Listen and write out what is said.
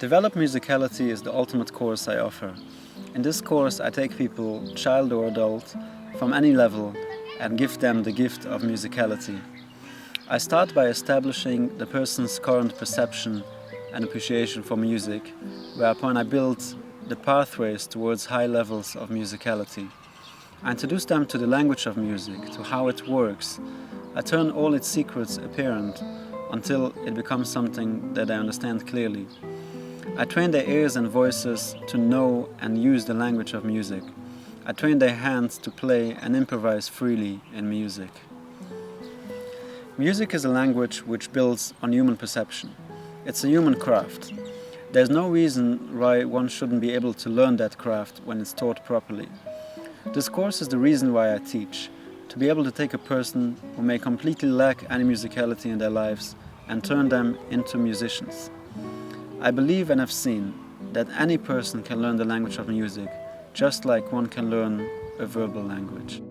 Develop Musicality is the ultimate course I offer. In this course I take people, child or adult, from any level and give them the gift of musicality. I start by establishing the person's current perception and appreciation for music, whereupon I build the pathways towards high levels of musicality. I introduce them to the language of music, to how it works. I turn all its secrets apparent until it becomes something that I understand clearly. I train their ears and voices to know and use the language of music. I train their hands to play and improvise freely in music. Music is a language which builds on human perception. It's a human craft. There's no reason why one shouldn't be able to learn that craft when it's taught properly. This course is the reason why I teach, to be able to take a person who may completely lack any musicality in their lives and turn them into musicians. I believe and have seen that any person can learn the language of music, just like one can learn a verbal language.